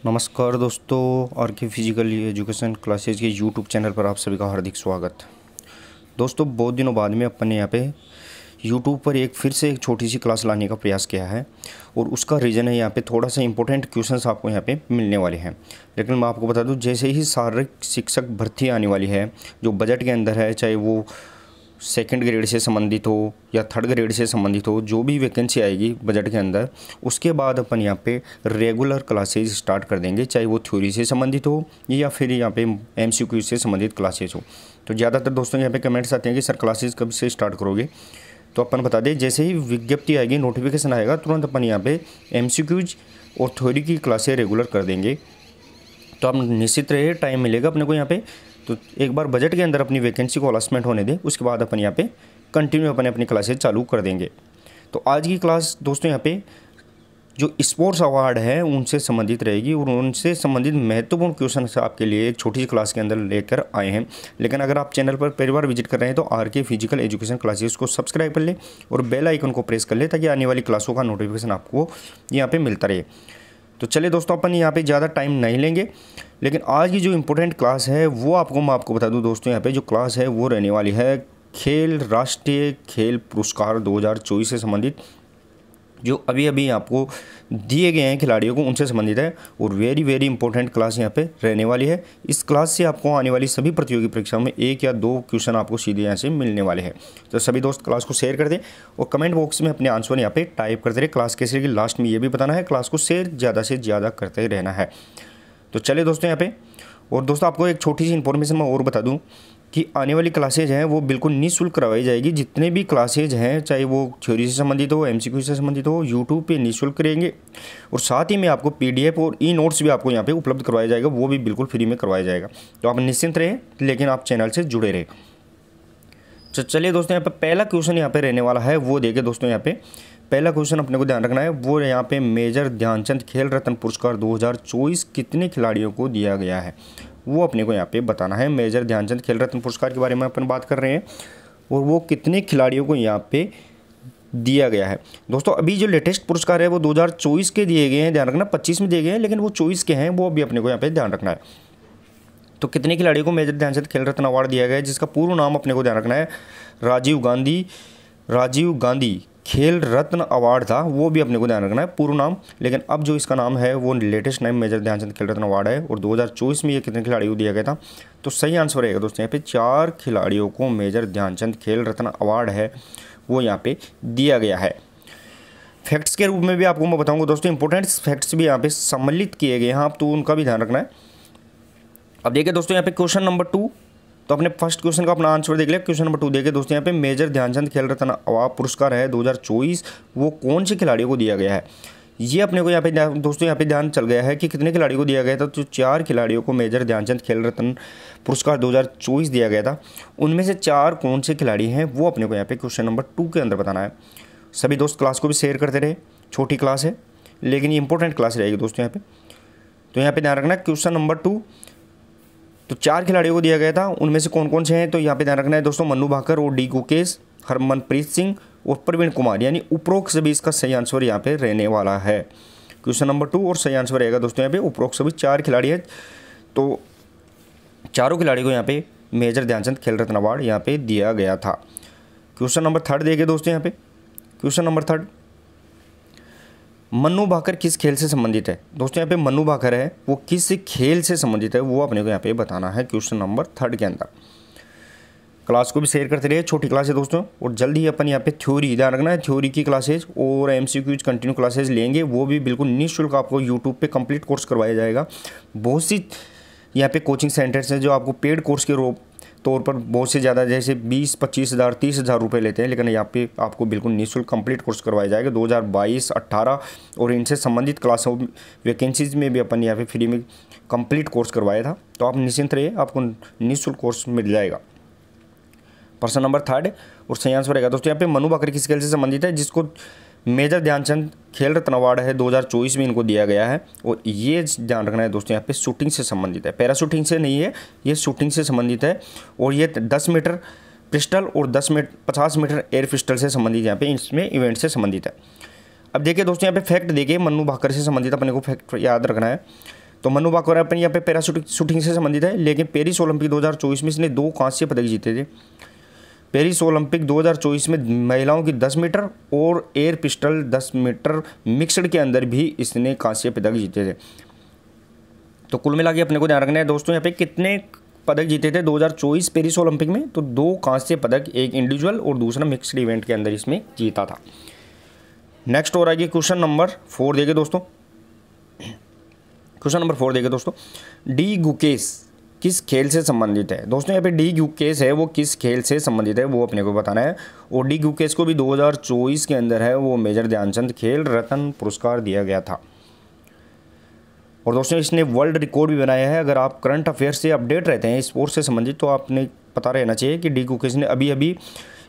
नमस्कार दोस्तों, आर के फिजिकल एजुकेशन क्लासेज के यूट्यूब चैनल पर आप सभी का हार्दिक स्वागत। दोस्तों, बहुत दिनों बाद में अपन ने यहाँ पे यूट्यूब पर फिर से एक छोटी सी क्लास लाने का प्रयास किया है और उसका रीज़न है यहाँ पे थोड़ा सा इंपॉर्टेंट क्वेश्चंस आपको यहाँ पे मिलने वाले हैं। लेकिन मैं आपको बता दूँ, जैसे ही शारीरिक शिक्षक भर्ती आने वाली है जो बजट के अंदर है, चाहे वो सेकंड ग्रेड से संबंधित हो या थर्ड ग्रेड से संबंधित हो, जो भी वैकेंसी आएगी बजट के अंदर, उसके बाद अपन यहाँ पे रेगुलर क्लासेज स्टार्ट कर देंगे, चाहे वो थ्योरी से संबंधित हो या फिर यहाँ पे एमसीक्यू से संबंधित क्लासेज हो। तो ज़्यादातर दोस्तों यहाँ पे कमेंट्स आते हैं कि सर क्लासेज कब से स्टार्ट करोगे। तो अपन बता दें, जैसे ही विज्ञप्ति आएगी, नोटिफिकेशन आएगा, तुरंत अपन यहाँ पे एमसीक्यूज और थ्योरी की क्लासें रेगुलर कर देंगे। तो आप निश्चित रहे, टाइम मिलेगा अपने को यहाँ पे। तो एक बार बजट के अंदर अपनी वैकेंसी को अलासमेंट होने दें, उसके बाद अपन यहाँ पे कंटिन्यू अपनी क्लासेज चालू कर देंगे। तो आज की क्लास दोस्तों यहाँ पे जो स्पोर्ट्स अवार्ड है उनसे संबंधित रहेगी और उनसे संबंधित महत्वपूर्ण क्वेश्चन आपके लिए एक छोटी सी क्लास के अंदर लेकर आए हैं। लेकिन अगर आप चैनल पर पहली बार विजिट कर रहे हैं तो आर के फिजिकल एजुकेशन क्लासेस को सब्सक्राइब कर ले और बेल आइकन को प्रेस कर ले, ताकि आने वाली क्लासों का नोटिफिकेशन आपको यहाँ पे मिलता रहे। तो चलिए दोस्तों, अपन यहाँ पे ज़्यादा टाइम नहीं लेंगे, लेकिन आज की जो इम्पोर्टेंट क्लास है वो मैं आपको बता दूँ दोस्तों, यहाँ पे जो क्लास है वो रहने वाली है राष्ट्रीय खेल पुरस्कार 2024 से संबंधित, जो अभी अभी आपको दिए गए हैं खिलाड़ियों को, उनसे संबंधित है। और वेरी इंपॉर्टेंट क्लास यहाँ पे रहने वाली है। इस क्लास से आपको आने वाली सभी प्रतियोगी परीक्षाओं में 1 या 2 क्वेश्चन आपको सीधे यहाँ से मिलने वाले हैं। तो सभी दोस्त क्लास को शेयर कर दें और कमेंट बॉक्स में अपने आंसर यहाँ पे टाइप करते रहे। क्लास के शेयर की लास्ट में ये भी बताना है, क्लास को शेयर ज़्यादा से ज़्यादा करते रहना है। तो चलिए दोस्तों यहाँ पे, और दोस्तों आपको एक छोटी सी इन्फॉर्मेशन मैं और बता दूं कि आने वाली क्लासेज हैं वो बिल्कुल निःशुल्क करवाई जाएगी। जितने भी क्लासेज हैं, चाहे वो थ्योरी से संबंधित हो, एमसीक्यू से संबंधित हो, यूट्यूब पे निःशुल्क करेंगे। और साथ ही में आपको पीडीएफ और ई नोट्स भी आपको यहाँ पे उपलब्ध करवाया जाएगा, वो भी बिल्कुल फ्री में करवाया जाएगा। तो आप निश्चिंत रहें, लेकिन आप चैनल से जुड़े रहें। तो चलिए दोस्तों, यहाँ पे पहला क्वेश्चन यहाँ पे रहने वाला है, वो देखिए दोस्तों। यहाँ पे पहला क्वेश्चन अपने को ध्यान रखना है, वो यहाँ पे मेजर ध्यानचंद खेल रत्न पुरस्कार 2024 कितने खिलाड़ियों को दिया गया है, वो अपने को यहाँ पे बताना है। मेजर ध्यानचंद खेल रत्न पुरस्कार के बारे में अपन बात कर रहे हैं और वो कितने खिलाड़ियों को यहाँ पे दिया गया है। दोस्तों अभी जो लेटेस्ट पुरस्कार है वो 2024 के दिए गए हैं, ध्यान रखना। 25 में दिए गए हैं, लेकिन वो 24 के हैं, वो अभी अपने को यहाँ पे ध्यान रखना है। तो कितने खिलाड़ियों को मेजर ध्यानचंद खेल रत्न अवार्ड दिया गया है, जिसका पूर्ण नाम अपने को ध्यान रखना है राजीव गांधी खेल रत्न अवार्ड था, वो भी अपने को ध्यान रखना है पूर्ण नाम। लेकिन अब जो इसका नाम है वो लेटेस्ट नाम मेजर ध्यानचंद खेल रत्न अवार्ड है। और 2024 में ये कितने खिलाड़ियों को दिया गया था, तो सही आंसर रहेगा दोस्तों यहाँ पे 4 खिलाड़ियों को मेजर ध्यानचंद खेल रत्न अवार्ड है वो यहाँ पे दिया गया है। फैक्ट्स के रूप में भी आपको मैं बताऊँगा दोस्तों, इंपॉर्टेंट फैक्ट्स भी यहाँ पे सम्मिलित किए गए हैं, आप तो उनका भी ध्यान रखना है। अब देखिए दोस्तों यहाँ पे क्वेश्चन नंबर 2, तो अपने फर्स्ट क्वेश्चन का अपना आंसर देख लिया। क्वेश्चन नंबर 2 देखिए दोस्तों, यहाँ पे मेजर ध्यानचंद खेल रत्न अवार्ड पुरस्कार है 2024, वो कौन से खिलाड़ियों को दिया गया है, ये अपने को यहाँ पे दोस्तों यहाँ पे ध्यान चल गया है कि कितने खिलाड़ियों को दिया गया था। तो 4 खिलाड़ियों को मेजर ध्यानचंद खेल रत्न पुरस्कार 2024 दिया गया था। उनमें से 4 कौन से खिलाड़ी हैं, वो अपने को यहाँ पे क्वेश्चन नंबर 2 के अंदर बताना है। सभी दोस्त क्लास को भी शेयर करते रहे, छोटी क्लास है लेकिन ये इंपॉर्टेंट क्लास रहेगी दोस्तों यहाँ पे। तो यहाँ पे ध्यान रखना है क्वेश्चन नंबर 2, तो 4 खिलाड़ियों को दिया गया था, उनमें से कौन कौन से हैं, तो यहाँ पे ध्यान रखना है दोस्तों मन्नू भाकर और डी गुकेश, हरमनप्रीत सिंह और प्रवीण कुमार, यानी उपरोक्त सभी इसका सही आंसर यहाँ पे रहने वाला है क्वेश्चन नंबर 2। और सही आंसर रहेगा दोस्तों यहाँ पे उपरोक्त सभी 4 खिलाड़ी हैं। तो चारों खिलाड़ी को यहाँ पे मेजर ध्यानचंद खेल रत्न अवार्ड यहाँ पे दिया गया था। क्वेश्चन नंबर 3 देखिए दोस्तों यहाँ पे, क्वेश्चन नंबर 3, मन्नू भाकर किस खेल से संबंधित है। दोस्तों यहाँ पे मन्नू भाकर है वो किस खेल से संबंधित है, वो अपने को यहाँ पे बताना है क्वेश्चन नंबर 3 के अंदर। क्लास को भी शेयर करते रहिए, छोटी क्लास है दोस्तों। और जल्दी ही अपन यहाँ पे थ्योरी, ध्यान रखना है, थ्योरी की क्लासेज और एमसीक्यूज कंटिन्यू क्लासेज लेंगे, वो भी बिल्कुल निःशुल्क आपको यूट्यूब पे कंप्लीट कोर्स करवाया जाएगा। बहुत सी यहाँ पे कोचिंग सेंटर्स हैं जो आपको पेड कोर्स के तौर पर बहुत से ज़्यादा, जैसे 20-25 हज़ार 30 हज़ार रुपये लेते हैं, लेकिन यहाँ पे आपको बिल्कुल निःशुल्क कंप्लीट कोर्स करवाया जाएगा 2022-18। और इनसे संबंधित क्लासों वैकेंसीज में भी अपन यहाँ पे फ्री में कंप्लीट कोर्स करवाया था। तो आप निश्चिंत रहिए, आपको निःशुल्क कोर्स मिल जाएगा। प्रश्न नंबर 3 और सही आंसर रहेगा दोस्तों यहाँ पे मन्नू भाकर किस खेल से संबंधित है, जिसको मेजर ध्यानचंद खेल रत्न अवार्ड है 2024 में इनको दिया गया है। और ये ध्यान रखना है दोस्तों यहाँ पे शूटिंग से संबंधित है, पैरा शूटिंग से नहीं है, ये शूटिंग से संबंधित है। और ये 10 मीटर पिस्टल और 50 मीटर एयर पिस्टल से संबंधित यहाँ पे इसमें इवेंट से संबंधित है। अब देखिए दोस्तों यहाँ पे फैक्ट देखिए, मन्नू भाकर से संबंधित अपने को फैक्ट याद रखना है। तो मनु भाकर अपन यहाँ पे पैरा शूटिंग से संबंधित है, लेकिन पेरिस ओलंपिक 2024 में इसने 2 कांस्य पदक जीते थे। पेरिस ओलंपिक 2024 में महिलाओं की 10 मीटर और एयर पिस्टल 10 मीटर मिक्सड के अंदर भी इसने कांस्य पदक जीते थे। तो कुल मिला के अपने को ध्यान रखना है दोस्तों, यहाँ पे कितने पदक जीते थे 2024 पेरिस ओलंपिक में, तो 2 कांस्य पदक, एक इंडिविजुअल और दूसरा मिक्स्ड इवेंट के अंदर इसमें जीता था। नेक्स्ट और आगे क्वेश्चन नंबर 4 देखिए दोस्तों। क्वेश्चन नंबर 4 देखिए दोस्तों, डी गुकेश किस खेल से संबंधित है। दोस्तों यहाँ पे डी गुकेश है वो किस खेल से संबंधित है वो अपने को बताना है। और डी गुकेश को भी 2024 के अंदर है वो मेजर ध्यानचंद खेल रत्न पुरस्कार दिया गया था। और दोस्तों इसने वर्ल्ड रिकॉर्ड भी बनाया है। अगर आप करंट अफेयर से अपडेट रहते हैं स्पोर्ट्स से संबंधित, तो आपने पता रहना चाहिए कि डी गुकेश ने अभी अभी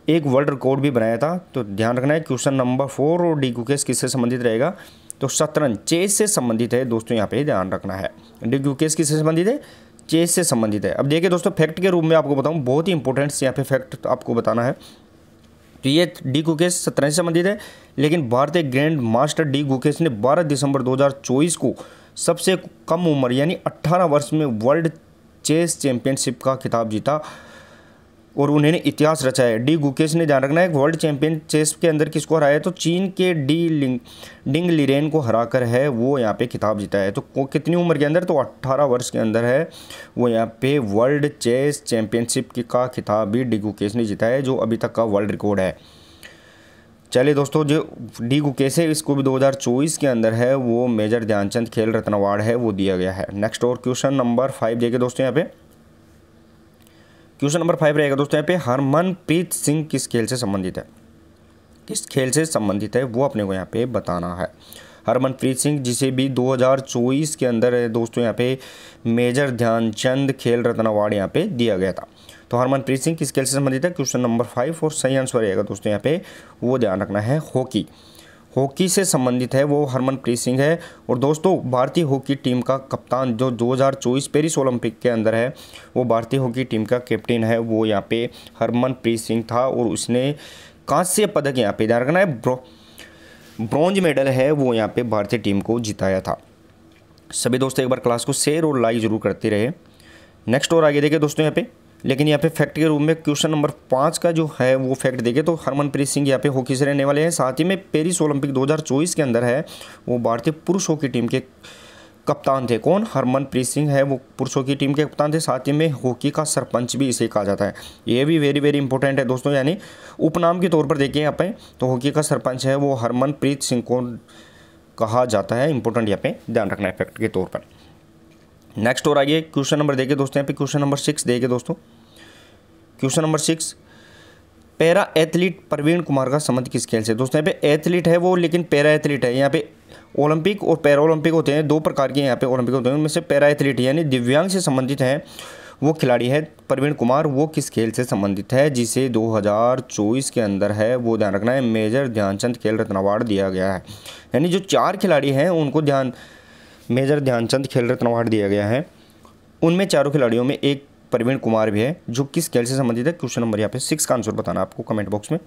एक वर्ल्ड रिकॉर्ड भी बनाया था। तो ध्यान रखना है क्वेश्चन नंबर 4, और डी गुकेश किससे संबंधित रहेगा, तो शतरंज चेस से संबंधित है दोस्तों, यहाँ पे ध्यान रखना है। डी गुकेश किससे संबंधित है, चेस से संबंधित है। अब देखिए दोस्तों फैक्ट के रूप में आपको बताऊँ, बहुत ही इंपॉर्टेंट यहाँ पे फैक्ट आपको बताना है। तो ये डी गुकेश शतरंज से संबंधित है, लेकिन भारतीय ग्रैंड मास्टर डी गुकेश ने 12 दिसंबर 2024 को सबसे कम उम्र यानी 18 वर्ष में वर्ल्ड चेस चैंपियनशिप का खिताब जीता और उन्होंने इतिहास रचा है। डी गुकेश ने, ध्यान रखना है, वर्ल्ड चैंपियन चेस के अंदर किसको हराया है, तो चीन के डिंग लिरेन को हराकर है वो यहाँ पे खिताब जीता है। तो कितनी उम्र के अंदर, तो 18 वर्ष के अंदर है वो यहाँ पे वर्ल्ड चेस चैंपियनशिप का खिताब भी डी गुकेश ने जीता है, जो अभी तक का वर्ल्ड रिकॉर्ड है। चलिए दोस्तों, जो डी गुकेश है इसको भी 2024 के अंदर है वो मेजर ध्यानचंद खेल रत्न अवार्ड है वो दिया गया है। नेक्स्ट और क्वेश्चन नंबर 5 देखिए दोस्तों, यहाँ पे क्वेश्चन नंबर 5 रहेगा दोस्तों, यहाँ पे हरमनप्रीत सिंह किस खेल से संबंधित है, किस खेल से संबंधित है वो अपने को यहाँ पे बताना है। हरमनप्रीत सिंह जिसे भी 2024 के अंदर है दोस्तों यहाँ पे मेजर ध्यानचंद खेल रत्न अवार्ड यहाँ पे दिया गया था। तो हरमनप्रीत सिंह किस खेल से संबंधित है, क्वेश्चन नंबर 5, और सही आंसर रहेगा दोस्तों यहाँ पे वो ध्यान रखना है हॉकी। हॉकी से संबंधित है वो हरमनप्रीत सिंह है। और दोस्तों भारतीय हॉकी टीम का कप्तान जो 2024 पेरिस ओलंपिक के अंदर है वो भारतीय हॉकी टीम का कैप्टन है वो यहाँ पे हरमनप्रीत सिंह था, और उसने कांस्य पदक यहाँ पे ध्यान रखना है ब्रॉन्ज मेडल है वो यहाँ पे भारतीय टीम को जिताया था। सभी दोस्तों एक बार क्लास को शेयर और लाइक जरूर करते रहे। नेक्स्ट और आगे देखिए दोस्तों यहाँ पे, लेकिन यहाँ पे फैक्ट के रूप में क्वेश्चन नंबर 5 का जो है वो फैक्ट देखिए, तो हरमनप्रीत सिंह यहाँ पे हॉकी से रहने वाले हैं। साथ ही में पेरिस ओलंपिक 2024 के अंदर है वो भारतीय पुरुष हॉकी टीम के कप्तान थे। कौन, हरमनप्रीत सिंह है वो पुरुष हॉकी टीम के कप्तान थे। साथ ही में हॉकी का सरपंच भी इसे कहा जाता है। ये भी वेरी वेरी इंपॉर्टेंट है दोस्तों, यानी उपनाम के तौर पर देखिए यहाँ पे, तो हॉकी का सरपंच है वो हरमनप्रीत सिंह को कहा जाता है। इंपॉर्टेंट यहाँ पे ध्यान रखना है फैक्ट के तौर पर। नेक्स्ट और आगे क्वेश्चन नंबर देखिए दोस्तों, यहाँ पे क्वेश्चन नंबर 6 देखिए दोस्तों। Question number 6, para athlete Praveen Kumar का संबंध किस खेल से। दोस्तों यहाँ पे एथलीट है वो, लेकिन पैरा एथलीट है। यहाँ पे ओलंपिक और पैरा ओलंपिक होते हैं, 2 प्रकार के यहाँ पे ओलंपिक होते हैं, उनमें से पैरा एथलीट यानी दिव्यांग से संबंधित है वो खिलाड़ी है प्रवीण कुमार। वो किस खेल से संबंधित है जिसे 2024 के अंदर है वो ध्यान रखना है मेजर ध्यानचंद खेल रत्न अवार्ड दिया गया है। यानी जो 4 खिलाड़ी हैं उनको मेजर ध्यानचंद खेल रत्न अवार्ड दिया गया है। उनमें 4 खिलाड़ियों में एक प्रवीण कुमार भी है जो किस खेल से संबंधित है। क्वेश्चन नंबर यहाँ पे 6 का आंसर बताना आपको कमेंट बॉक्स में।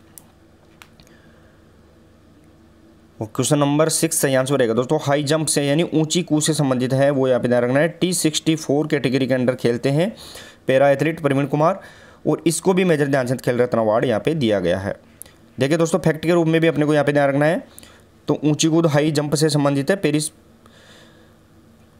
और क्वेश्चन नंबर 6 सही आंसर रहेगा दोस्तों हाई जंप से यानी ऊंची कूद से संबंधित है वो यहाँ पे ध्यान रखना है। T64 कैटेगरी के अंदर खेलते हैं पैरा एथलीट प्रवीण कुमार, और इसको भी मेजर ध्यानचंद खेल रत्न अवार्ड यहाँ पे दिया गया है। देखिए दोस्तों फैक्ट के रूप में भी अपने को यहाँ पे ध्यान रखना है, तो ऊंची कूद हाई जंप से संबंधित है। पेरिस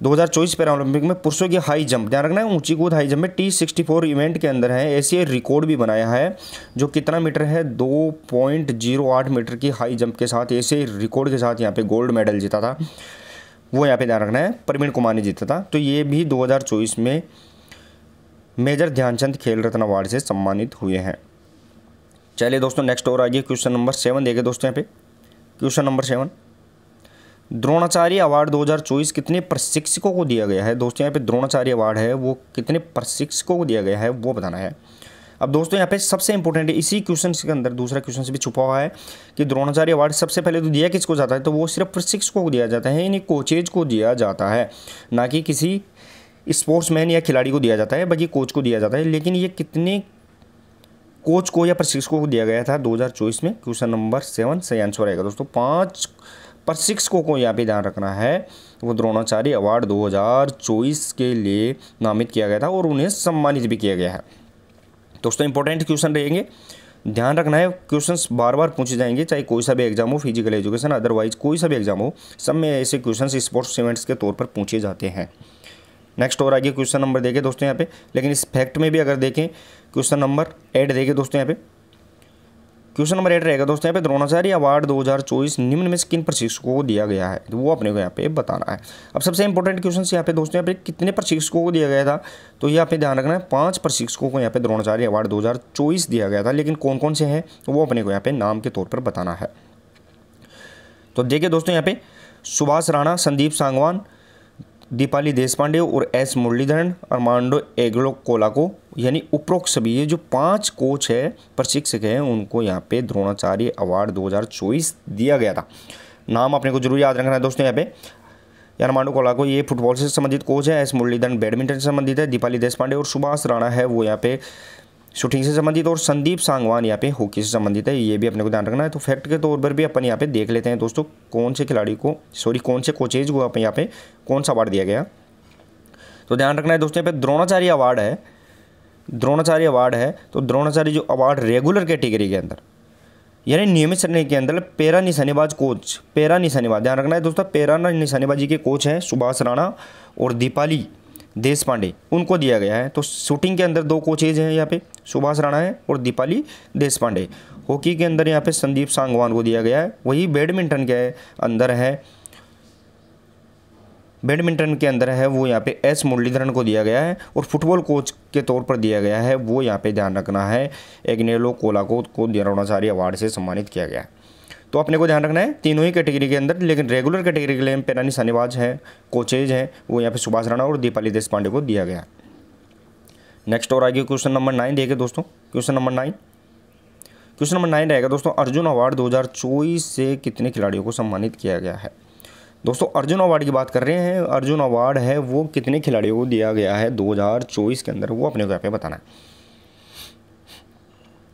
2024 पैरा ओलंपिक में पुरुषों की हाई जंप ध्यान रखना है, ऊंची कूद हाई जंप में T64 इवेंट के अंदर है एशियाई रिकॉर्ड भी बनाया है जो कितना मीटर है 2.08 मीटर की हाई जंप के साथ एशियाई रिकॉर्ड के साथ यहाँ पे गोल्ड मेडल जीता था वो यहाँ पे ध्यान रखना है प्रवीण कुमार ने जीता था। तो ये भी 2024 में मेजर ध्यानचंद खेल रत्न अवार्ड से सम्मानित हुए हैं। चलिए दोस्तों नेक्स्ट और आगे क्वेश्चन नंबर 7 देखें दोस्तों यहाँ पे। क्वेश्चन नंबर 7, द्रोणाचार्य अवार्ड 2024 कितने प्रशिक्षकों को दिया गया है। दोस्तों यहाँ पे द्रोणाचार्य अवार्ड है वो कितने प्रशिक्षकों को दिया गया है वो बताना है। अब दोस्तों यहाँ पे सबसे इंपॉर्टेंट है, इसी क्वेश्चन के अंदर दूसरा क्वेश्चन से भी छुपा हुआ है कि द्रोणाचार्य अवार्ड सबसे पहले तो दिया किसको जाता है, तो वो सिर्फ प्रशिक्षकों को दिया जाता है, यानी कोचेज को दिया जाता है, ना कि किसी स्पोर्ट्समैन या खिलाड़ी को दिया जाता है, बल्कि कोच को दिया जाता है। लेकिन ये कितने कोच को या प्रशिक्षकों को दिया गया था 2024 में, क्वेश्चन नंबर 7 सही आंसर रहेगा दोस्तों 5 प्रशिक्षकों को यहाँ पे ध्यान रखना है, वो द्रोणाचार्य अवार्ड 2024 के लिए नामित किया गया था और उन्हें सम्मानित भी किया गया है। दोस्तों इंपॉर्टेंट क्वेश्चन रहेंगे, ध्यान रखना है, क्वेश्चंस बार बार पूछे जाएंगे, चाहे कोई सा भी एग्जाम हो, फिजिकल एजुकेशन अदरवाइज कोई सा भी एग्जाम हो, सब में ऐसे क्वेश्चंस स्पोर्ट्स इवेंट्स के तौर पर पूछे जाते हैं। नेक्स्ट और आगे क्वेश्चन नंबर देखें दोस्तों यहाँ पे, लेकिन इस फैक्ट में भी अगर देखें क्वेश्चन नंबर 8 देखें दोस्तों यहाँ पे, क्वेश्चन नंबर 8 रहेगा दोस्तों यहाँ पे, द्रोणाचार्य अवार्ड 2024 निम्न में से किन प्रशिक्षकों को दिया गया है, तो वो अपने को यहाँ पे बताना है। अब सबसे इंपॉर्टेंट क्वेश्चन यहाँ पे दोस्तों यहाँ पे कितने प्रशिक्षकों को दिया गया था, तो ये यहाँ पे ध्यान रखना है 5 प्रशिक्षकों को यहाँ पे द्रोणाचार्य अवार्ड 2024 दिया गया था, लेकिन कौन कौन से हैं तो वो अपने को यहाँ पे नाम के तौर पर बताना है। तो देखिए दोस्तों यहाँ पे सुभाष राणा, संदीप सांगवान, दीपाली देशपांडे और एस मुरलीधरन, अर्मांडो एग्लो कोलाको, यानी उपरोक्त सभी ये जो 5 कोच है, प्रशिक्षक हैं, उनको यहाँ पे द्रोणाचार्य अवार्ड 2024 दिया गया था। नाम अपने को जरूर याद रखना है दोस्तों यहाँ पे। अर्मांडो कोलाको ये फुटबॉल से संबंधित कोच है, एस मुरलीधरन बैडमिंटन से संबंधित है, दीपाली देशपांडे और सुभाष राणा है वो यहाँ पे शूटिंग से संबंधित, और संदीप सांगवान यहाँ पे हॉकी से संबंधित है, ये भी अपने को ध्यान रखना है। तो फैक्ट के तौर पर भी अपन यहाँ पे देख लेते हैं दोस्तों कौन से खिलाड़ी को कौन से कोचेज को अपन यहाँ पे कौन सा अवार्ड दिया गया। तो ध्यान रखना है दोस्तों यहाँ पे द्रोणाचार्य अवार्ड है, तो द्रोणाचार्य जो अवार्ड रेगुलर कैटेगरी के अंदर यानी नियमित श्रेणी के अंदर पैरा निशानेबाज कोच, पैरा निशानेबाज ध्यान रखना है दोस्तों, पैरा निशानेबाजी के कोच हैं सुभाष राणा और दीपाली देशपांडे, उनको दिया गया है। तो शूटिंग के अंदर 2 कोचेज हैं यहाँ पे, सुभाष राणा है और दीपाली देशपांडे। हॉकी के अंदर यहाँ पे संदीप सांगवान को दिया गया है। वही बैडमिंटन के अंदर है वो यहाँ पे एस मुरलीधरन को दिया गया है, और फुटबॉल कोच के तौर पर दिया गया है वो यहाँ पे ध्यान रखना है एग्नेलो कोलाको को द्रोणाचार्य अवार्ड से सम्मानित किया गया है। तो अपने को ध्यान रखना है तीनों ही कैटेगरी के अंदर, लेकिन रेगुलर कैटेगरी के लिए पैरा निशानेबाज हैं, कोचेज हैं, वो यहाँ पे सुभाष राणा और दीपाली देशपांडे को दिया गया। नेक्स्ट और आगे क्वेश्चन नंबर 9 देखिए दोस्तों, क्वेश्चन नंबर 9 रहेगा दोस्तों, अर्जुन अवार्ड 2024 से कितने खिलाड़ियों को सम्मानित किया गया है। दोस्तों अर्जुन अवार्ड की बात कर रहे हैं, अर्जुन अवार्ड है वो कितने खिलाड़ियों को दिया गया है 2024 के अंदर, वो अपने को यहाँ पे बताना है।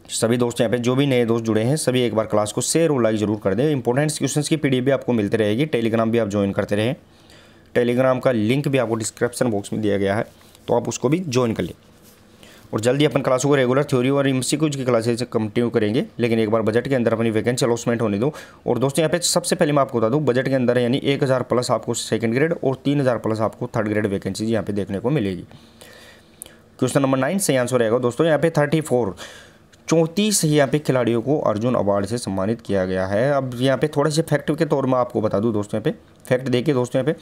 सभी दोस्त यहाँ पे जो भी नए दोस्त जुड़े हैं सभी एक बार क्लास को शेयर और लाइक जरूर कर दें। इंपॉर्टेंट क्वेश्चंस की पीडीएफ भी आपको मिलती रहेगी, टेलीग्राम भी आप ज्वाइन करते रहें, टेलीग्राम का लिंक भी आपको डिस्क्रिप्शन बॉक्स में दिया गया है, तो आप उसको भी ज्वाइन कर लें। और जल्दी अपन क्लासों को रेगुलर थ्योरी और एमसीक्यूज की क्लासेज कंटिन्यू करेंगे, लेकिन एक बार बजट के अंदर अपनी वैकेंसी अलॉटमेंट होने दो। और दोस्तों यहाँ पे सबसे पहले मैं आपको बता दूँ, बजट के अंदर यानी 1000 प्लस आपको सेकंड ग्रेड और 3000 प्लस आपको थर्ड ग्रेड वैकेंसी यहाँ पे देखने को मिलेगी। क्वेश्चन नंबर 9 सही आंसर रहेगा दोस्तों यहाँ पे 34 यहाँ पे खिलाड़ियों को अर्जुन अवार्ड से सम्मानित किया गया है। अब यहाँ पे थोड़े से फैक्ट के तौर में आपको बता दूँ दोस्तों, यहाँ पे फैक्ट देखिए दोस्तों, यहाँ पे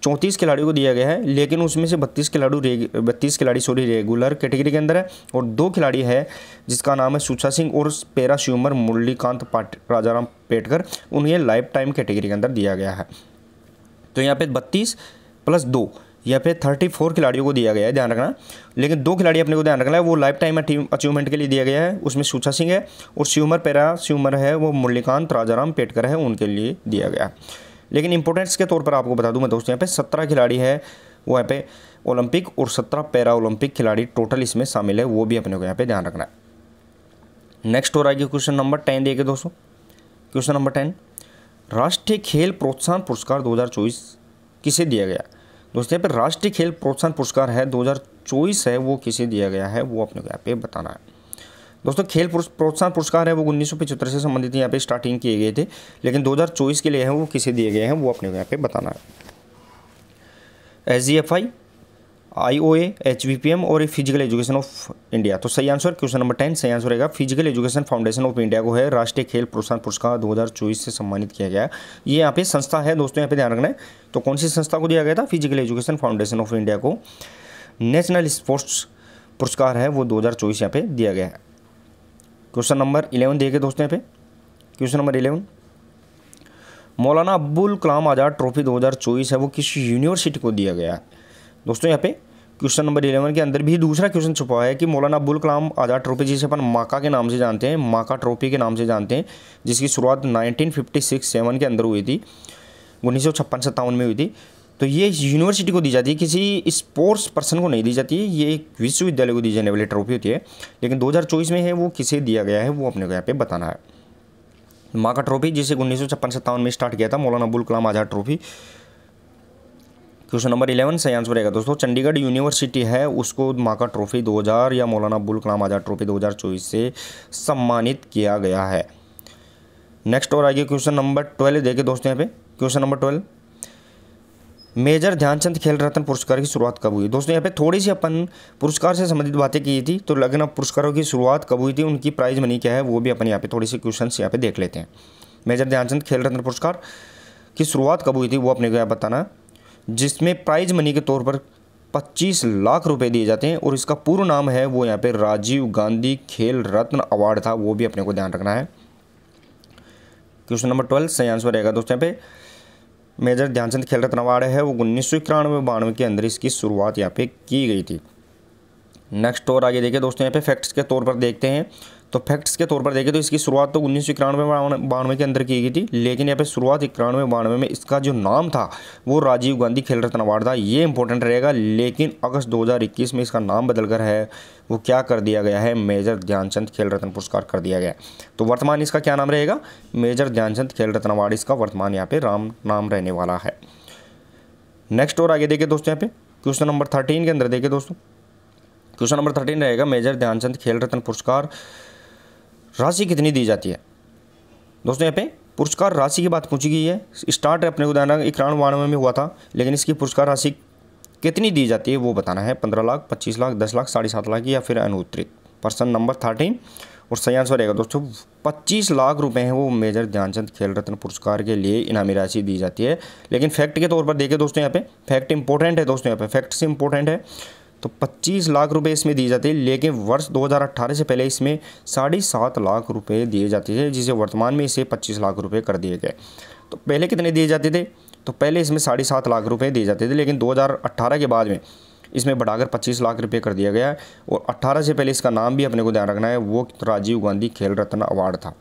34 खिलाड़ियों को दिया गया है, लेकिन उसमें से 32 खिलाड़ी रेगुलर कैटेगरी के अंदर है, और 2 खिलाड़ी है जिसका नाम है सुचा सिंह और पैरा स्विमर मुरलीकांत राजाराम पेटकर, उन्हें लाइफ टाइम कैटेगरी के अंदर दिया गया है। तो यहाँ पे 32 + 2 यहाँ पे 34 खिलाड़ियों को दिया गया है, ध्यान रखना। लेकिन 2 खिलाड़ी अपने को ध्यान रखना है वो लाइफ टाइम अचीवमेंट के लिए दिया गया है, उसमें सुचा सिंह है, और पैरा स्विमर है वो मुरलीकांत राजाराम पेटकर है, उनके लिए दिया गया। लेकिन इंपॉर्टेंस के तौर पर आपको बता दूं मैं दोस्तों, यहाँ पे 17 खिलाड़ी है वो यहाँ पे ओलंपिक और 17 पैरा ओलंपिक खिलाड़ी टोटल इसमें शामिल है, वो भी अपने को यहाँ पे ध्यान रखना है। नेक्स्ट और आगे क्वेश्चन नंबर 10 देखिए दोस्तों, क्वेश्चन नंबर 10, राष्ट्रीय खेल प्रोत्साहन पुरस्कार 2024 किसे दिया गया। दोस्तों यहाँ पे राष्ट्रीय खेल प्रोत्साहन पुरस्कार है 2024 है वो किसे दिया गया है, वो अपने को यहाँ पे बताना है। दोस्तों खेल प्रोत्साहन पुरस्कार है वो 1975 से संबंधित यहाँ पे स्टार्टिंग किए गए थे, लेकिन 2024 के लिए है वो किसे दिए गए हैं वो अपने को यहाँ पे बताना है। SGFI, IOA, HVPM और फिजिकल एजुकेशन ऑफ इंडिया। तो सही आंसर क्वेश्चन नंबर 10 सही आंसर रहेगा, physical education foundation of India को है राष्ट्रीय खेल प्रोत्साहन पुरस्कार 2024 से सम्मानित किया गया है। ये यहाँ पे संस्था है दोस्तों, यहाँ पे ध्यान रखना है। तो कौन सी संस्था को दिया गया था, physical education foundation of India को नेशनल स्पोर्ट्स पुरस्कार है वो 2024 यहाँ पे दिया गया है। क्वेश्चन नंबर 11 देखिए दोस्तों, यहाँ पे क्वेश्चन नंबर 11, मौलाना अब्दुल कलाम आज़ाद ट्रॉफी 2024 है वो किस यूनिवर्सिटी को दिया गया है। दोस्तों यहाँ पे क्वेश्चन नंबर 11 के अंदर भी दूसरा क्वेश्चन छुपा है कि मौलाना अब्दुल कलाम आज़ाद ट्रॉफी जिसे अपन माका के नाम से जानते हैं, माका ट्रॉफी के नाम से जानते हैं, जिसकी शुरुआत 1956-7 के अंदर हुई थी, 1956-57 में हुई थी। तो ये यूनिवर्सिटी को दी जाती है, किसी स्पोर्ट्स पर्सन को नहीं दी जाती है, ये एक विश्वविद्यालय को दी जाने वाली ट्रॉफी होती है। लेकिन 2024 में है वो किसे दिया गया है वो अपने को यहाँ पे बताना है। माका ट्रॉफी जिसे 1956-57 में स्टार्ट किया था, Maulana Abul Kalam Azad trophy. Question number 11 सही आंसर रहेगा दोस्तों, चंडीगढ़ यूनिवर्सिटी है उसको माका ट्रॉफी 2000 या मौलाना अबुल कलाम आज़ाद ट्रॉफी 2024 से सम्मानित किया गया है। नेक्स्ट और आगे क्वेश्चन नंबर 12 देखिए दोस्तों, यहाँ पे क्वेश्चन नंबर 12, मेजर ध्यानचंद खेल रत्न पुरस्कार की शुरुआत कब हुई? दोस्तों यहाँ पे थोड़ी सी अपन पुरस्कार से संबंधित बातें की थी, तो लेकिन अब पुरस्कारों की शुरुआत कब हुई थी, उनकी प्राइज मनी क्या है, वो भी अपन यहाँ पे थोड़ी सी क्वेश्चंस यहाँ पे देख लेते हैं। मेजर ध्यानचंद खेल रत्न पुरस्कार की शुरुआत कब हुई थी, वो अपने को यहाँ बताना, जिसमें प्राइज मनी के तौर पर 25 लाख रुपए दिए जाते हैं, और इसका पूर्ण नाम है वो यहाँ पे राजीव गांधी खेल रत्न अवार्ड था, वो भी अपने को ध्यान रखना है। क्वेश्चन नंबर 12 सही आंसर रहेगा दोस्तों, यहाँ पे मेजर ध्यानचंद खेल रत्न अवार्ड है वो 1991-92 के अंदर इसकी शुरुआत यहाँ पे की गई थी। नेक्स्ट और आगे देखिए दोस्तों, यहाँ पे फैक्ट्स के तौर पर देखते हैं, तो फैक्ट्स के तौर पर देखें तो इसकी शुरुआत तो 1991-92 के अंदर की गई थी, लेकिन यहाँ पे शुरुआत 91-92 में इसका जो नाम था वो राजीव गांधी खेल रत्न अवार्ड था, ये इंपॉर्टेंट रहेगा। लेकिन अगस्त 2021 में इसका नाम बदलकर है वो क्या कर दिया गया है, मेजर ध्यानचंद खेल रत्न पुरस्कार कर दिया गया। तो वर्तमान इसका क्या नाम रहेगा, मेजर ध्यानचंद खेल रत्न अवार्ड इसका वर्तमान यहाँ पे नाम रहने वाला है। नेक्स्ट और आगे देखिए दोस्तों, यहाँ पे क्वेश्चन नंबर 13 के अंदर देखिए दोस्तों, क्वेश्चन नंबर 13 रहेगा, मेजर ध्यानचंद खेल रत्न पुरस्कार राशि कितनी दी जाती है? दोस्तों यहाँ पे पुरस्कार राशि की बात पूछी गई है। स्टार्ट अपने को बताना 91-92 में हुआ था, लेकिन इसकी पुरस्कार राशि कितनी दी जाती है वो बताना है, 15 लाख, 25 लाख, 10 लाख, 7.5 लाख या फिर अनुत्तरित। पर्सन नंबर 13 और सही आंसर रहेगा दोस्तों 25 लाख रुपए हैं वो मेजर ध्यानचंद खेल रत्न पुरस्कार के लिए इनामी राशि दी जाती है। लेकिन फैक्ट के तौर पर देखिए दोस्तों, यहाँ पे फैक्ट इंपॉर्टेंट है दोस्तों, यहाँ पे फैक्ट से इंपॉर्टेंट है, तो 25 लाख रुपए इसमें दी जाती है, लेकिन वर्ष 2018 से पहले इसमें 7.5 लाख रुपए दिए जाते थे, जिसे वर्तमान में इसे 25 लाख रुपए कर दिए गए। तो पहले कितने दिए जाते थे, तो पहले इसमें 7.5 लाख रुपए दिए जाते थे, लेकिन 2018 के बाद में इसमें बढ़ाकर 25 लाख रुपए कर दिया गया है। और 18 से पहले इसका नाम भी अपने को ध्यान रखना है, वो राजीव गांधी खेल रत्न अवार्ड था।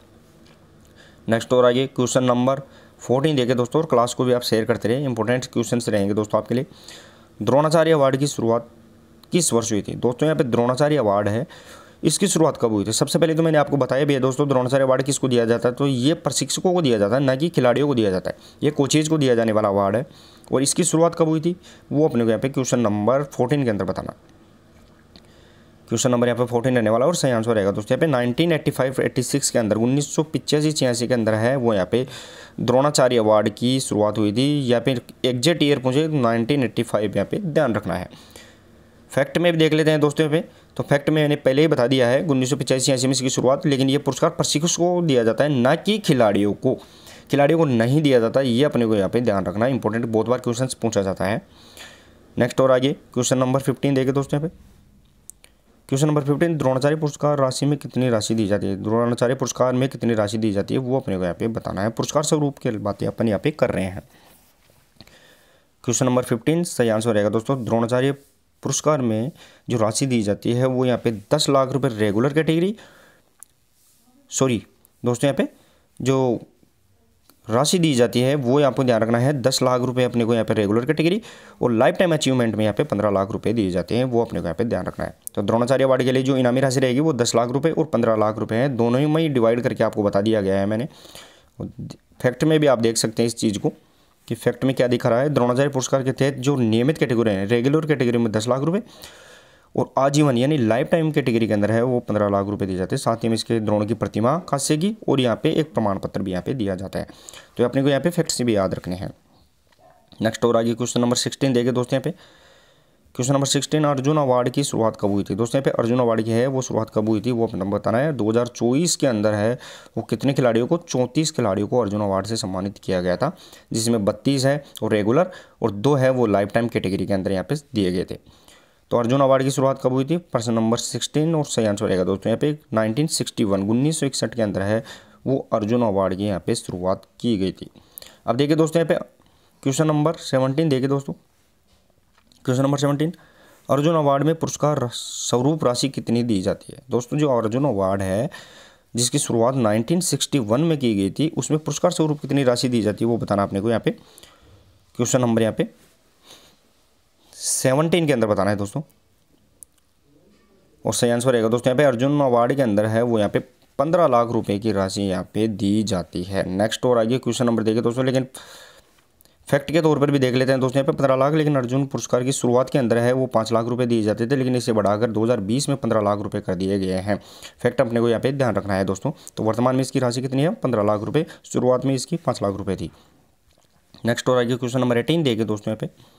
नेक्स्ट और आगे क्वेश्चन नंबर 14 देखे दोस्तों, और क्लास को भी आप शेयर करते रहे, इंपॉर्टेंट क्वेश्चन रहेंगे दोस्तों आपके लिए। द्रोणाचार्य अवार्ड की शुरुआत किस वर्ष हुई थी? दोस्तों यहाँ पे द्रोणाचार्य अवार्ड है, इसकी शुरुआत कब हुई थी? सबसे पहले तो मैंने आपको बताया भी है दोस्तों, द्रोणाचार्य अवार्ड किसको दिया जाता है, तो ये प्रशिक्षकों को दिया जाता है, ना कि खिलाड़ियों को दिया जाता है, ये कोचेज को दिया जाने वाला अवार्ड है। और इसकी शुरुआत कब हुई थी वो अपने को यहाँ पे क्वेश्चन नंबर 14 के अंदर बताना। क्वेश्चन नंबर यहाँ पे 14 रहने वाला और सही आंसर रहेगा दोस्तों यहाँ पे 1985-86 के अंदर, 1985-86 के अंदर है वो यहाँ पे द्रोणाचार्य अवार्ड की शुरुआत हुई थी, या फिर एग्जैक्ट ईयर पूछे 1985 यहाँ पे ध्यान रखना है। फैक्ट में भी देख लेते हैं दोस्तों पे, तो फैक्ट में मैंने पहले ही बता दिया है 1985-86 में इसकी शुरुआत, लेकिन ये पुरस्कार प्रशिक्षकों को दिया जाता है, ना कि खिलाड़ियों को नहीं दिया जाता, ये अपने को यहाँ पे ध्यान रखना है, इंपॉर्टेंट बहुत बार क्वेश्चन पूछा जाता है। नेक्स्ट और आगे क्वेश्चन नंबर 15 देखे दोस्तों यहाँ पे, क्वेश्चन नंबर 15, द्रोणाचार्य पुरस्कार राशि में कितनी राशि दी जाती है? द्रोणाचार्य पुरस्कार में कितनी राशि दी जाती है वो अपने को यहाँ पे बताना है, पुरस्कार स्वरूप की बातें अपन यहाँ पे कर रहे हैं। क्वेश्चन नंबर 15 सही आंसर रहेगा दोस्तों, द्रोणाचार्य पुरस्कार में जो राशि दी जाती है वो यहाँ पे 10 लाख रुपए रेगुलर कैटेगरी, सॉरी दोस्तों यहाँ पे जो राशि दी जाती है वो आपको ध्यान रखना है 10 लाख रुपए अपने को यहाँ पे रेगुलर कैटेगरी, और लाइफ टाइम अचीवमेंट में यहाँ पे 15 लाख रुपए दिए जाते हैं, वो अपने को यहाँ पे ध्यान रखना है। तो द्रोणाचार्य अवार्ड के लिए जो इनामी राशि रहेगी वो 10 लाख रुपए और 15 लाख रुपए हैं, दोनों ही में डिवाइड करके आपको बता दिया गया है मैंने। फैक्ट में भी आप देख सकते हैं इस चीज़ को कि फैक्ट में क्या दिखा रहा है, द्रोणाचार्य पुरस्कार के तहत जो नियमित कैटेगरी है, रेगुलर कैटेगरी में 10 लाख रुपए और आजीवन यानी लाइफ टाइम कैटेगरी के अंदर है वो 15 लाख रुपए दिए जाते हैं। साथ ही में इसके द्रोण की प्रतिमा खास्य की और यहाँ पे एक प्रमाण पत्र भी यहाँ पे दिया जाता है। तो अपने को यहाँ पे फैक्ट्स भी याद रखने हैं। नेक्स्ट और आगे क्वेश्चन नंबर 16 देखे दोस्तों यहाँ पे, क्वेश्चन नंबर 16, अर्जुन अवार्ड की शुरुआत कब हुई थी? दोस्तों यहाँ पे अर्जुन अवार्ड की है वो शुरुआत कब हुई थी वो अपना बताना है। 2024 के अंदर है वो कितने खिलाड़ियों को, 34 खिलाड़ियों को अर्जुन अवार्ड से सम्मानित किया गया था, जिसमें 32 है और रेगुलर और 2 है वो लाइफ टाइम कैटेगरी के अंदर यहाँ पे दिए गए थे। तो अर्जुन अवार्ड की शुरुआत कब हुई थी? प्रश्न नंबर 16 और सही आंसर रहेगा दोस्तों यहाँ पे 1961 के अंदर है वो अर्जुन अवार्ड की यहाँ पे शुरुआत की गई थी। अब देखिए दोस्तों यहाँ पे क्वेश्चन नंबर 17 देखिए दोस्तों, क्वेश्चन नंबर 17, अर्जुन अवार्ड में पुरस्कार स्वरूप राशि कितनी दी जाती है? दोस्तों जो अर्जुन अवार्ड है जिसकी शुरुआत 1961 में की गई थी उसमें पुरस्कार स्वरूप कितनी राशि दी जाती है वो बताना आपने को यहाँ पे क्वेश्चन नंबर यहाँ पे 17 के अंदर बताना है दोस्तों। और सही आंसर रहेगा दोस्तों यहाँ पे अर्जुन अवार्ड के अंदर है वो यहाँ पे 15 लाख रुपए की राशि यहाँ पे दी जाती है। नेक्स्ट और आगे क्वेश्चन नंबर देखिए दोस्तों, लेकिन फैक्ट के तौर पर भी देख लेते हैं दोस्तों। यहाँ पे 15 लाख, लेकिन अर्जुन पुरस्कार की शुरुआत के अंदर है वो 5 लाख रुपए दिए जाते थे, लेकिन इसे बढ़ाकर 2020 में 15 लाख रुपए कर दिए गए हैं। फैक्ट अपने को यहाँ पे ध्यान रखना है दोस्तों। तो वर्तमान में इसकी राशि कितनी है? 15 लाख रुपए। शुरुआत में इसकी 5 लाख रुपए थी। नेक्स्ट और आगे क्वेश्चन नंबर 18 देखिए दोस्तों। यहाँ पे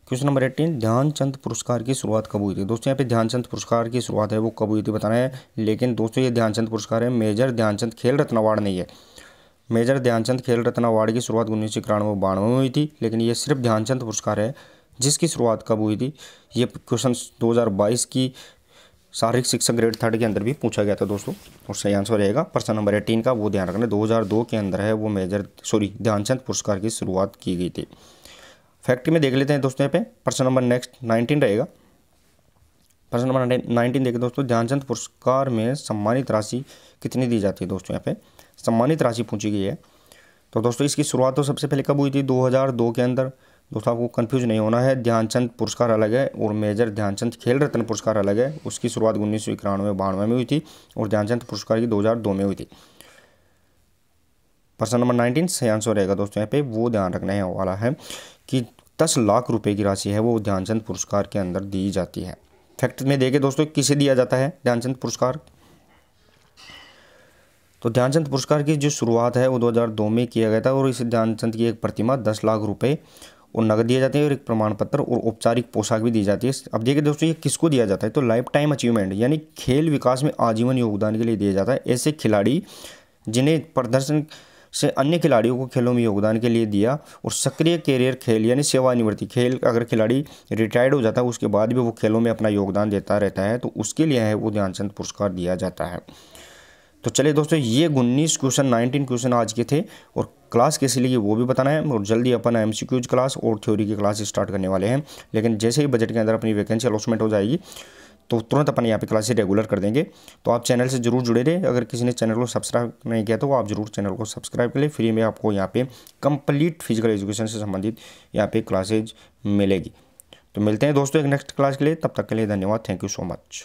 क्वेश्चन नंबर 18, ध्यानचंद पुरस्कार की शुरुआत कब हुई थी? दोस्तों यहाँ पे ध्यानचंद पुरस्कार की शुरुआत है वो कब हुई थी बताना है। लेकिन दोस्तों ये ध्यानचंद पुरस्कार है, मेजर ध्यानचंद खेल रत्न अवार्ड नहीं है। मेजर ध्यानचंद खेल रत्न अवार्ड की शुरुआत 1991-92 में हुई थी, लेकिन ये सिर्फ ध्यानचंद पुरस्कार है जिसकी शुरुआत कब हुई थी। ये क्वेश्चन 2022 की शारीरिक शिक्षा ग्रेड 3 के अंदर भी पूछा गया था दोस्तों, और सही आंसर रहेगा प्रश्न नंबर 18 का, वो ध्यान रखना। 2002 के अंदर है वो ध्यानचंद पुरस्कार की शुरुआत की गई थी। फैक्ट में देख लेते हैं दोस्तों। यहाँ पे प्रश्न नंबर नेक्स्ट 19 रहेगा। प्रश्न नंबर 19 देखिए दोस्तों, ध्यानचंद पुरस्कार में सम्मानित राशि कितनी दी जाती है? दोस्तों यहाँ पे सम्मानित राशि पूछी गई है। तो दोस्तों इसकी शुरुआत तो सबसे पहले कब हुई थी? 2002 के अंदर। दोस्तों आपको कंफ्यूज नहीं होना है, ध्यानचंद पुरस्कार अलग है और मेजर ध्यानचंद खेल रत्न पुरस्कार अलग है। उसकी शुरुआत 1991-92 में हुई थी और ध्यानचंद पुरस्कार की 2002 में हुई थी। प्रश्न नंबर 19 सही आंसर रहेगा दोस्तों। यहाँ पे वो ध्यान रखने वाला है कि 10 लाख रुपए की राशि है वो ध्यानचंद पुरस्कार के अंदर दी जाती है। फैक्ट में देखें दोस्तों, किसे दिया जाता है ध्यानचंद पुरस्कार? तो ध्यानचंद पुरस्कार की जो शुरुआत है वो 2002 में किया गया था, और इस ध्यानचंद की एक प्रतिमा 10 लाख रुपए और नगद दिए जाते हैं, और एक प्रमाण पत्र और औपचारिक पोशाक भी दी जाती है। अब देखिए दोस्तों ये किसको दिया जाता है? तो लाइफ टाइम अचीवमेंट यानी खेल विकास में आजीवन योगदान के लिए दिया जाता है। ऐसे खिलाड़ी जिन्हें प्रदर्शन से अन्य खिलाड़ियों को खेलों में योगदान के लिए दिया, और सक्रिय कैरियर खेल यानी सेवानिवृत्ति खेल, अगर खिलाड़ी रिटायर्ड हो जाता है उसके बाद भी वो खेलों में अपना योगदान देता रहता है, तो उसके लिए है वो ध्यानचंद पुरस्कार दिया जाता है। तो चलिए दोस्तों, ये 19 क्वेश्चन 19 क्वेश्चन आज के थे, और क्लास कैसे लगी वो भी बताना है। और जल्दी अपन MCQs क्लास और थ्योरी की क्लास स्टार्ट करने वाले हैं, लेकिन जैसे ही बजट के अंदर अपनी वैकेंसी अलॉटमेंट हो जाएगी तो तुरंत अपन यहाँ पे क्लासेस रेगुलर कर देंगे। तो आप चैनल से जरूर जुड़े रहे। अगर किसी ने चैनल को सब्सक्राइब नहीं किया तो आप जरूर चैनल को सब्सक्राइब कर ले। फ्री में आपको यहाँ पे कंप्लीट फिजिकल एजुकेशन से संबंधित यहाँ पे क्लासेज मिलेगी। तो मिलते हैं दोस्तों एक नेक्स्ट क्लास के लिए, तब तक के लिए धन्यवाद। Thank you so much.